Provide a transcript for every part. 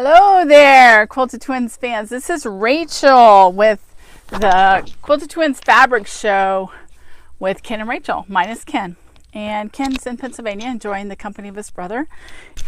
Hello there, Quilted Twins fans. This is Rachel with the Quilted Twins Fabric Show with Ken and Rachel, minus Ken. And Ken's in Pennsylvania enjoying the company of his brother.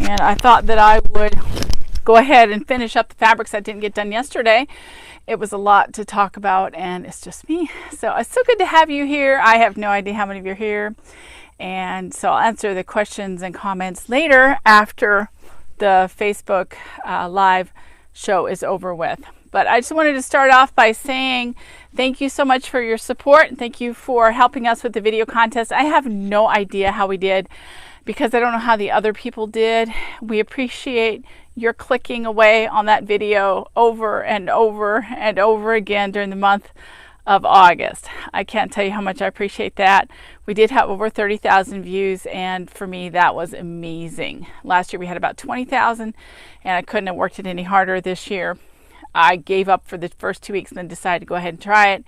And I thought that I would go ahead and finish up the fabrics I didn't get done yesterday. It was a lot to talk about and it's just me. So it's so good to have you here. I have no idea how many of you are here. And so I'll answer the questions and comments later after the Facebook live show is over with. But I just wanted to start off by saying thank you so much for your support and thank you for helping us with the video contest. I have no idea how we did because I don't know how the other people did. We appreciate your clicking away on that video over and over and over again during the month of August. I can't tell you how much I appreciate that. We did have over 30,000 views, and for me that was amazing. Last year we had about 20,000 and I couldn't have worked it any harder. This year I gave up for the first 2 weeks and then decided to go ahead and try it,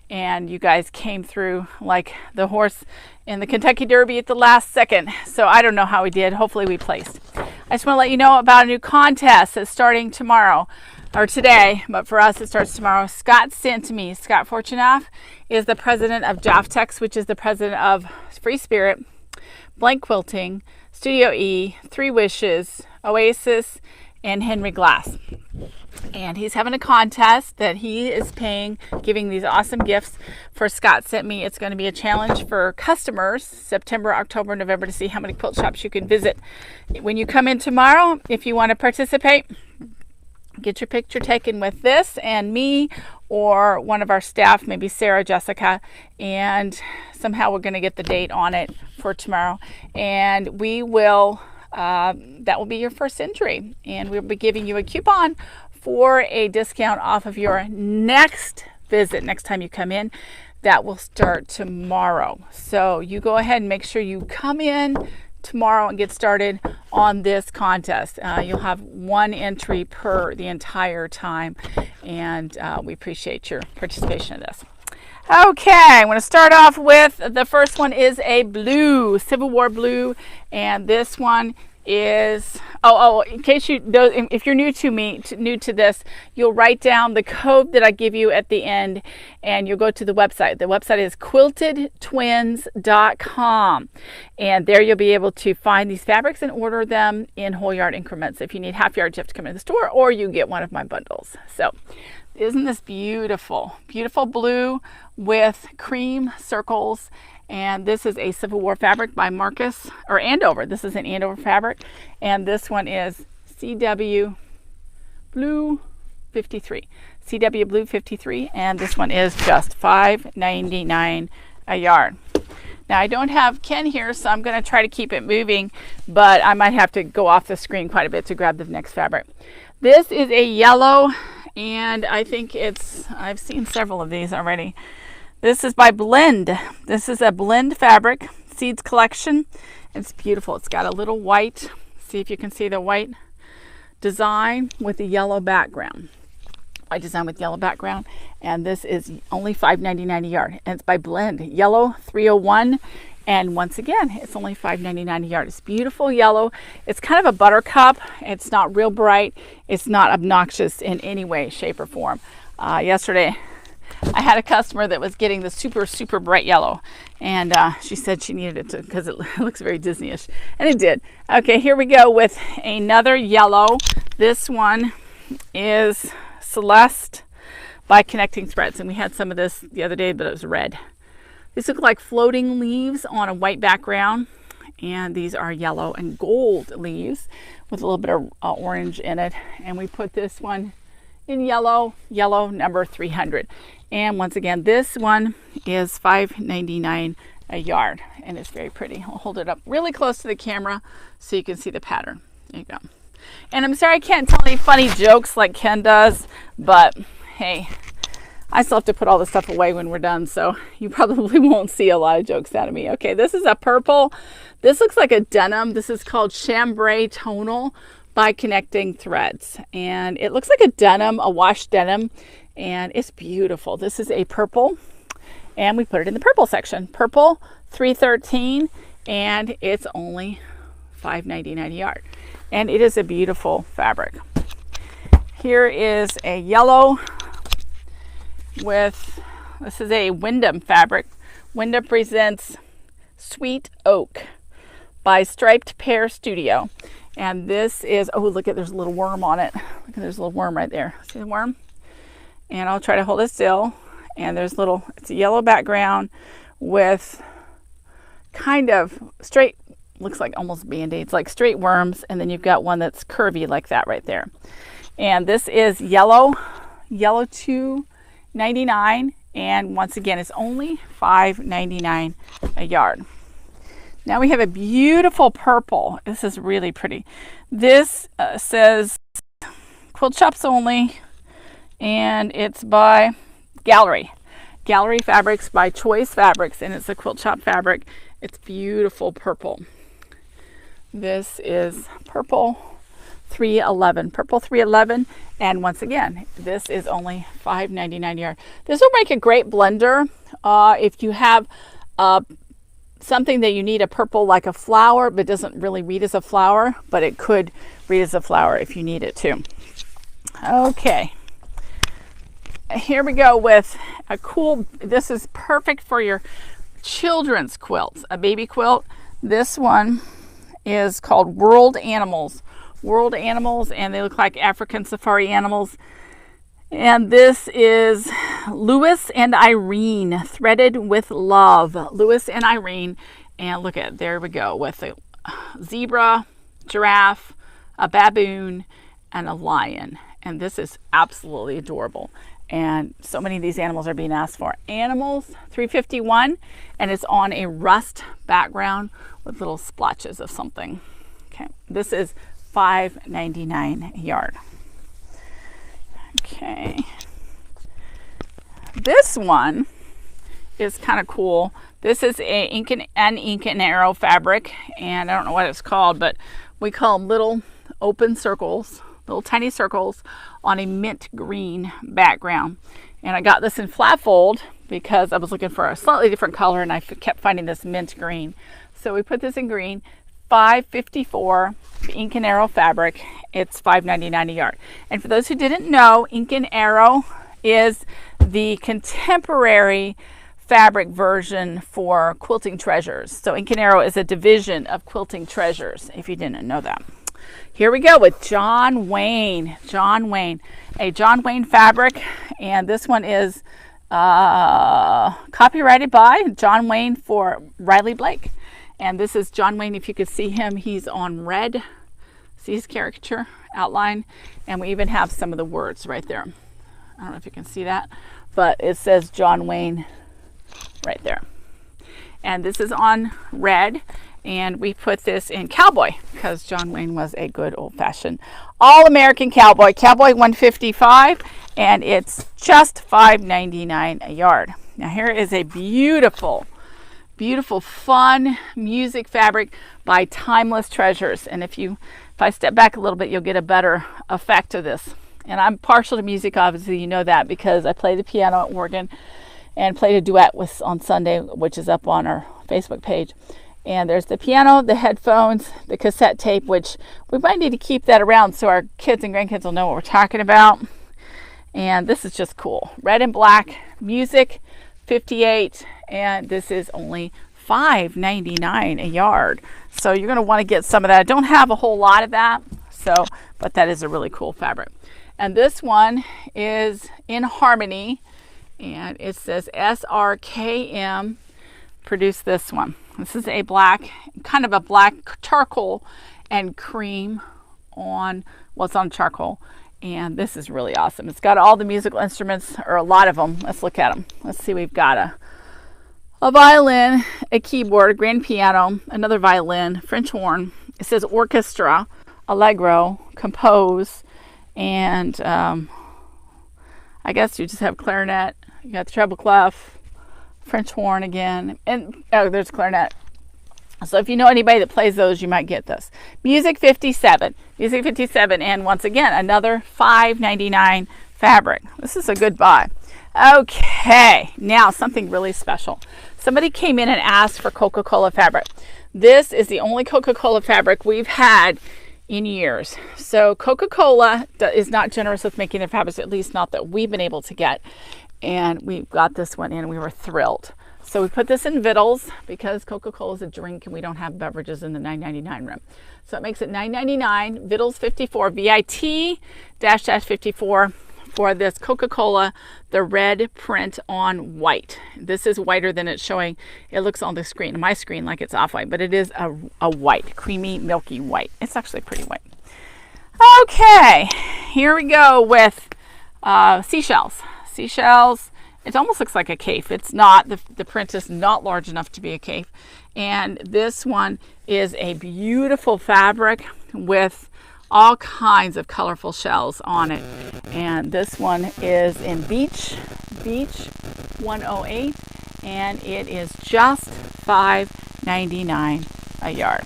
and you guys came through like the horse in the Kentucky Derby at the last second. So I don't know how we did. Hopefully we placed. I just want to let you know about a new contest that's starting tomorrow or today, but for us it starts tomorrow. Scott sent to me. Scott Fortunoff is the president of Jaftex, which is the president of Free Spirit, Blank Quilting, Studio E, Three Wishes, Oasis, and Henry Glass. And he's having a contest that he is paying, giving these awesome gifts for Scott sent me. It's going to be a challenge for customers, September, October, November, to see how many quilt shops you can visit. When you come in tomorrow, if you want to participate, get your picture taken with this and me or one of our staff, maybe Sarah, Jessica, and somehow we're going to get the date on it for tomorrow. And we will, that will be your first entry. And we'll be giving you a coupon for a discount off of your next visit, next time you come in. That will start tomorrow. So you go ahead and make sure you come in tomorrow and get started on this contest. You'll have one entry per the entire time, and we appreciate your participation in this. Okay, I'm going to start off with the first one is a blue, Civil War blue, and this one is in case you don't, if you're new to this, you'll write down the code that I give you at the end and you'll go to the website. The website is quiltedtwins.com, and there you'll be able to find these fabrics and order them in whole yard increments. If you need half yards, you have to come to the store or you get one of my bundles. So isn't this beautiful? Beautiful blue with cream circles. And this is a Civil War fabric by Marcus, or Andover. This is an Andover fabric. And this one is CW Blue 53. CW Blue 53. And this one is just $5.99 a yard. Now I don't have Ken here, so I'm going to try to keep it moving, but I might have to go off the screen quite a bit to grab the next fabric. This is a yellow, and I think I've seen several of these already. This is by Blend. This is a Blend fabric seeds collection. It's beautiful. It's got a little white, see if you can see the white design with the yellow background. White design with yellow background. And this is only $5.99 a yard. And it's by Blend. Yellow 301. And once again, it's only $5.99 a yard. It's beautiful yellow. It's kind of a buttercup. It's not real bright. It's not obnoxious in any way, shape, or form. Yesterday, I had a customer that was getting the super, super bright yellow, and she said she needed it because it looks very Disney-ish, and it did. Okay, here we go with another yellow. This one is Celeste by Connecting Threads, and we had some of this the other day, but it was red. These look like floating leaves on a white background, and these are yellow and gold leaves with a little bit of orange in it, and we put this one in yellow number 300. And once again, this one is $5.99 a yard, and it's very pretty. I'll hold it up really close to the camera so you can see the pattern. There you go. And I'm sorry I can't tell any funny jokes like Ken does, but hey, I still have to put all this stuff away when we're done, so you probably won't see a lot of jokes out of me. Okay, this is a purple. This looks like a denim. This is called Chambray Tonal by Connecting Threads, and it looks like a denim, a wash denim, and it's beautiful. This is a purple, and we put it in the purple section. Purple 313, and it's only $5.99 a yard, and it is a beautiful fabric. Here is a yellow with, this is a Wyndham fabric. Wyndham presents Sweet Oak by Striped Pear Studio. And this is, oh, look at, there's a little worm on it. Look at, there's a little worm right there. See the worm? And I'll try to hold it still. And there's little, it's a yellow background with kind of straight, looks like almost band-aids, like straight worms. And then you've got one that's curvy like that right there. And this is yellow $2.99. And once again, it's only $5.99 a yard. Now we have a beautiful purple. This is really pretty. This says Quilt Shops Only, and it's by Gallery Fabrics by Choice Fabrics, and it's a quilt shop fabric. It's beautiful purple. This is purple 311. Purple 311, and once again, this is only $5.99 a yard. This will make a great blender if you have something that you need a purple like a flower, but doesn't really read as a flower, but it could read as a flower if you need it to. Okay. Here we go with a cool, this is perfect for your children's quilts, a baby quilt. This one is called World Animals, and they look like African safari animals. And this is Lewis and Irene, Threaded with Love. Lewis and Irene, and look at, there we go, with a zebra, giraffe, a baboon, and a lion. And this is absolutely adorable. And so many of these animals are being asked for. Animals, $3.51, and it's on a rust background with little splotches of something. Okay, this is $5.99 a yard. Okay, this one is kind of cool. This is an ink and arrow fabric, and I don't know what it's called, but we call them little open circles, little tiny circles on a mint green background. And I got this in flat fold because I was looking for a slightly different color, and I kept finding this mint green. So we put this in green. $5.54, ink and arrow fabric. It's $5.99 a yard. And for those who didn't know, ink and arrow is the contemporary fabric version for Quilting Treasures. So ink and arrow is a division of Quilting Treasures, if you didn't know that. Here we go with John Wayne, a John Wayne fabric, and this one is copyrighted by John Wayne for Riley Blake. And this is John Wayne. If you could see him, he's on red. See his caricature outline? And we even have some of the words right there. I don't know if you can see that, but it says John Wayne right there. And this is on red. And we put this in cowboy because John Wayne was a good old-fashioned all-American cowboy. Cowboy $155, and it's just $5.99 a yard. Now here is a beautiful fun music fabric by Timeless Treasures. And if I step back a little bit, you'll get a better effect of this. And I'm partial to music, obviously, you know that, because I play the piano at Oregon and played a duet on Sunday, which is up on our Facebook page. And there's the piano, the headphones, the cassette tape, which we might need to keep that around so our kids and grandkids will know what we're talking about. And this is just cool. Red and black music, $58, and this is only $5.99 a yard. So you're going to want to get some of that. I don't have a whole lot of that, but that is a really cool fabric. And this one is in Harmony, and it says SRKM produced this one. This is a black, kind of a black charcoal and cream on what's on charcoal. And this is really awesome. It's got all the musical instruments, or a lot of them. Let's look at them. Let's see, we've got a violin, a keyboard, a grand piano, another violin, French horn. It says orchestra, allegro, compose, and I guess you just have clarinet. You got the treble clef, French horn again, and there's clarinet. So if you know anybody that plays those, you might get this. Music 57, and once again, another $5.99 fabric. This is a good buy. Okay, now something really special. Somebody came in and asked for Coca-Cola Fabric. This is the only Coca-Cola Fabric we've had in years. So Coca-Cola is not generous with making their fabrics, at least not that we've been able to get. And we got this one in and we were thrilled. So we put this in Vittles because Coca-Cola is a drink and we don't have beverages in the $9.99 room. So it makes it $9.99, Vittles 54, VIT-54 for this Coca-Cola, the red print on white. This is whiter than it's showing. It looks on the screen, my screen, like it's off-white, but it is a white, creamy, milky white. It's actually pretty white. Okay, here we go with seashells. Seashells, it almost looks like a cape. It's not. The print is not large enough to be a cape. And this one is a beautiful fabric with all kinds of colorful shells on it. And this one is in Beach 108, and it is just $5.99 a yard.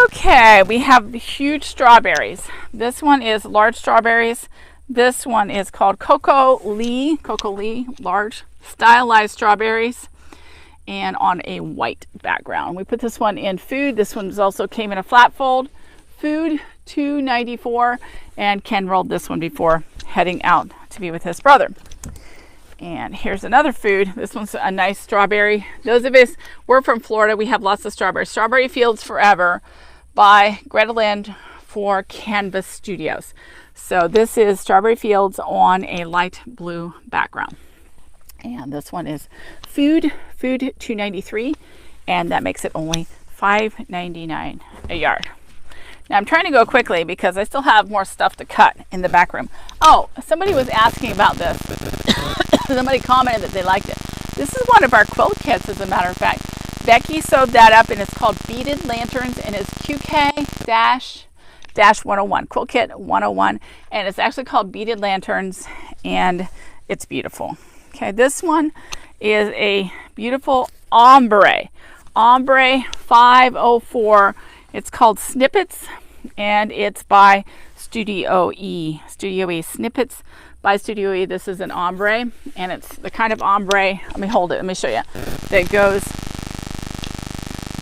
Okay, we have huge strawberries. This one is large strawberries. This one is called Coco Lee, large stylized strawberries, and on a white background. We put this one in Food. This one also came in a flat fold. Food $2.94, and Ken rolled this one before heading out to be with his brother. And here's another Food. This one's a nice strawberry. Those of us, we're from Florida, we have lots of strawberries. Strawberry Fields Forever by Greta Lind for Canvas Studios. So this is Strawberry Fields on a light blue background. And this one is Food $2.93, and that makes it only $5.99 a yard. Now I'm trying to go quickly because I still have more stuff to cut in the back room. Oh, somebody was asking about this. Somebody commented that they liked it. This is one of our quilt kits, as a matter of fact. Becky sewed that up, and it's called Beaded Lanterns, and it's QK-101, Quilt Kit 101, and it's actually called Beaded Lanterns, and it's beautiful. Okay, this one is a beautiful ombre 504. It's called Snippets, and it's by Studio E. Snippets by Studio E. This is an ombre, and it's the kind of ombre, let me hold it, let me show you, that goes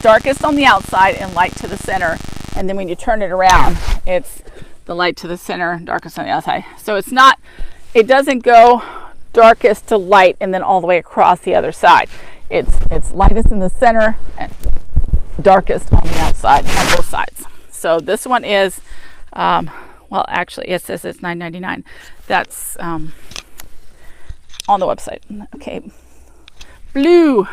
darkest on the outside and light to the center, and then when you turn it around, it's the light to the center, darkest on the outside. So it's not, it doesn't go darkest to light and then all the way across the other side. It's lightest in the center and darkest on the outside on both sides. So this one is, well, actually it says it's $9.99. That's on the website. Okay, blue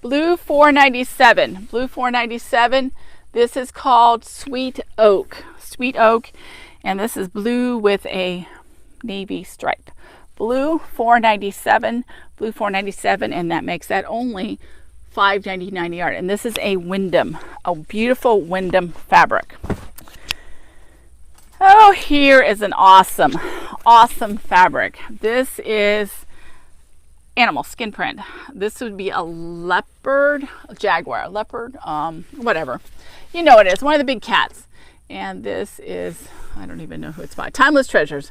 $4.97. Blue $4.97. This is called Sweet Oak, and this is blue with a navy stripe. Blue $4.97, and that makes that only $5.99 a yard. And this is a Wyndham, a beautiful Wyndham fabric. Oh, here is an awesome fabric. This is animal skin print. This would be a leopard, a jaguar, leopard, whatever. You know it is, one of the big cats. And this is, I don't even know who it's by, Timeless Treasures,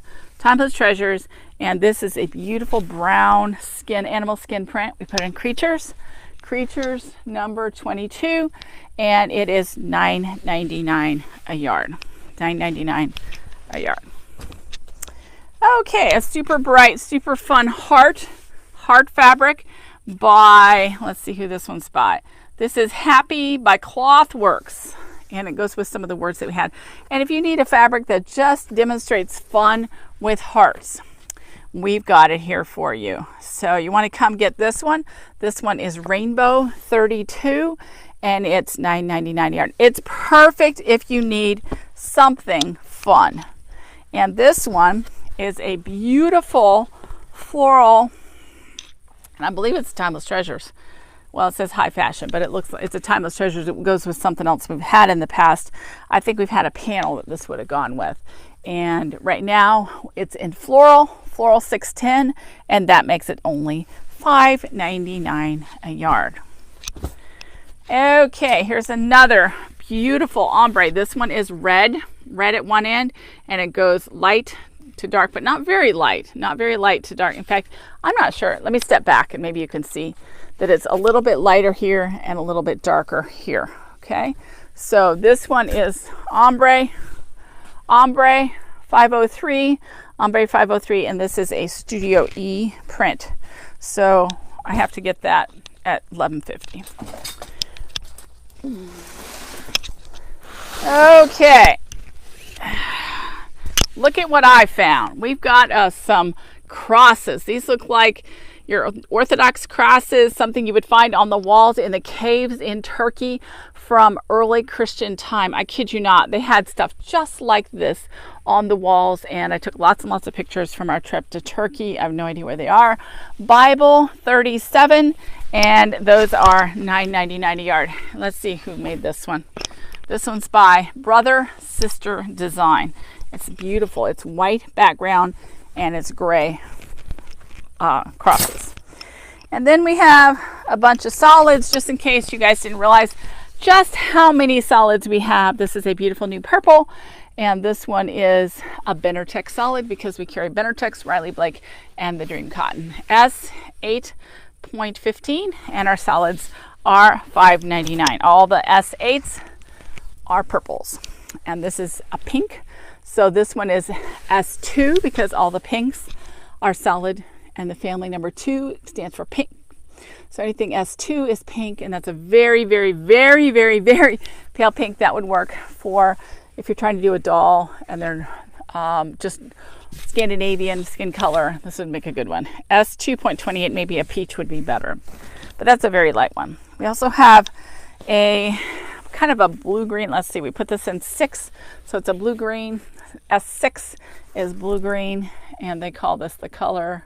and this is a beautiful brown skin, animal skin print. We put in Creatures number 22, and it is $9.99 a yard. $9.99 a yard. Okay, a super bright, super fun heart fabric by, let's see who this one's by. This is Happy by Clothworks, and it goes with some of the words that we had. And if you need a fabric that just demonstrates fun with hearts, we've got it here for you. So you want to come get this one. This one is Rainbow 32, and it's $9.99 a yard. It's perfect if you need something fun. And this one is a beautiful floral, and I believe it's Timeless Treasures. Well, it says high fashion, but it looks like it's a Timeless Treasures. It goes with something else we've had in the past. I think we've had a panel that this would have gone with. And right now it's in floral 610, and that makes it only $5.99 a yard. Okay, here's another beautiful ombre. This one is red at one end, and it goes light to dark, but not very light to dark. In fact, I'm not sure. Let me step back and maybe you can see that it's a little bit lighter here and a little bit darker here. Okay, So this one is ombre 503, ombre 503, and this is a Studio E print. So I have to get that at $11.50. Okay. Look at what I found. We've got some crosses. These look like your Orthodox crosses, something you would find on the walls in the caves in Turkey from early Christian time. I kid you not. They had stuff just like this on the walls, and I took lots and lots of pictures from our trip to Turkey. I have no idea where they are. Bible 37, and those are $9.99 a yard. Let's see who made this one. This one's by Brother Sister Design. It's beautiful. It's white background and it's gray crosses. And then we have a bunch of solids, just in case you guys didn't realize just how many solids we have. This is a beautiful new purple, and this one is a Benartex solid because we carry Benartex, Riley Blake, and the Dream Cotton. S8.15, and our solids are $5.99. All the S8s are purples, and this is a pink. So this one is S2 because all the pinks are solid, and the family number 2 stands for pink. So anything S2 is pink, and that's a very, very, very, very, very pale pink. That would work for if you're trying to do a doll and they're just Scandinavian skin color. This would make a good one. S2.28, maybe a peach would be better, but that's a very light one. We also have a kind of a blue-green. Let's see, we put this in 6, so it's a blue-green. S6 is blue-green, and they call this the color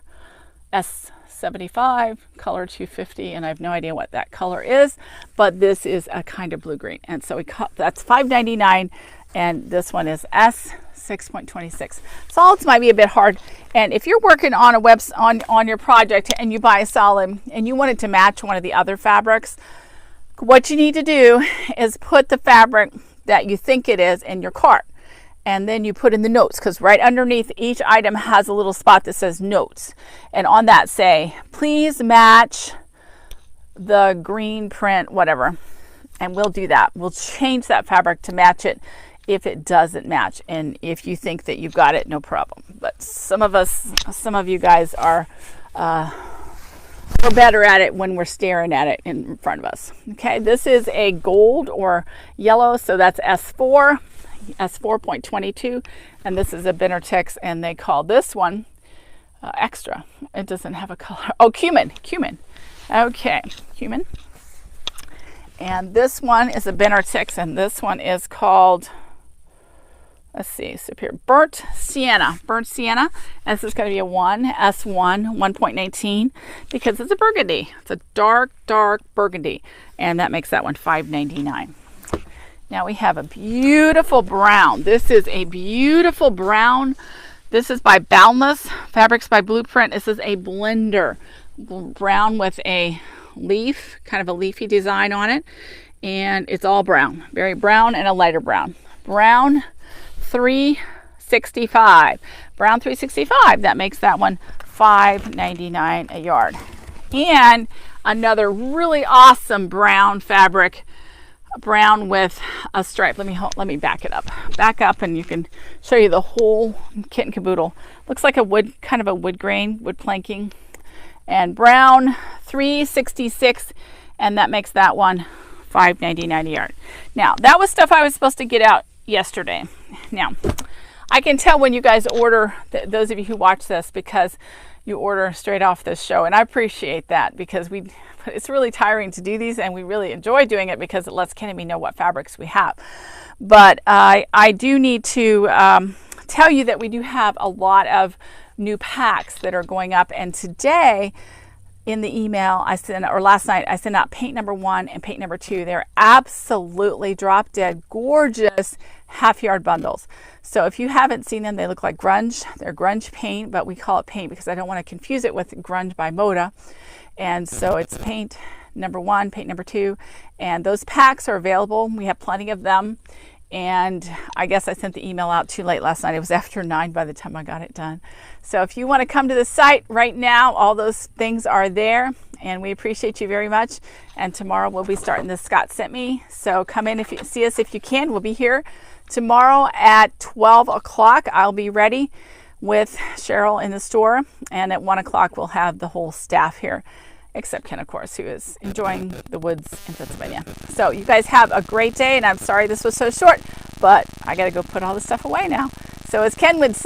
S75, color 250, and I have no idea what that color is, but this is a kind of blue-green, and so that's $5.99, and this one is S6.26. Solids might be a bit hard, and if you're working on a on your project and you buy a solid and you want it to match one of the other fabrics, what you need to do is put the fabric that you think it is in your cart. And then you put in the notes, because right underneath each item has a little spot that says notes. And on that say, please match the green print, whatever. And we'll do that. We'll change that fabric to match it if it doesn't match. And if you think that you've got it, no problem. But some of you guys are we're better at it when we're staring at it in front of us. Okay, this is a gold or yellow, so that's S4. S4.22, and this is a Benartex, and they call this one extra. It doesn't have a color. Oh, cumin. Okay, cumin. And this one is a Benartex, and this one is called, let's see, it's up here, burnt sienna. And this is going to be a S1, 1.19, because it's a burgundy. It's a dark burgundy, and that makes that one $5.99. Now we have a beautiful brown. This is a beautiful brown. This is by Boundless Fabrics by Blueprint. This is a blender brown with a leaf, kind of a leafy design on it. And it's all brown, very brown and a lighter brown. Brown 365. Brown 365. That makes that one $5.99 a yard. And another really awesome brown fabric, brown with a stripe. Let me back it up. Back up, and you can show you the whole kit and caboodle. Looks like a wood, kind of a wood grain, wood planking. And brown 366, and that makes that one $5.99 a yard. Now, that was stuff I was supposed to get out yesterday. Now, I can tell when you guys order, those of you who watch this, because you order straight off this show, and I appreciate that, because it's really tiring to do these, and we really enjoy doing it because it lets Ken and me know what fabrics we have. But I do need to tell you that we do have a lot of new packs that are going up, and today in the email I sent, or last night, I sent out paint number 1 and paint number 2. They're absolutely drop dead gorgeous half yard bundles. So if you haven't seen them, they look like grunge. They're grunge paint, but we call it paint because I don't want to confuse it with grunge by Moda. And so it's paint number 1, paint number 2, and those packs are available. We have plenty of them. And I guess I sent the email out too late last night. It was after 9 by the time I got it done. So if you want to come to the site right now, all those things are there. and we appreciate you very much. And tomorrow we'll be starting this Scott Sent Me. So come in if you see us if you can. We'll be here tomorrow at 12 o'clock. I'll be ready with Cheryl in the store, and at 1 o'clock we'll have the whole staff here, except Ken, of course, who is enjoying the woods in Pennsylvania. So you guys have a great day, and I'm sorry this was so short, but I got to go put all this stuff away now. So as Ken would say,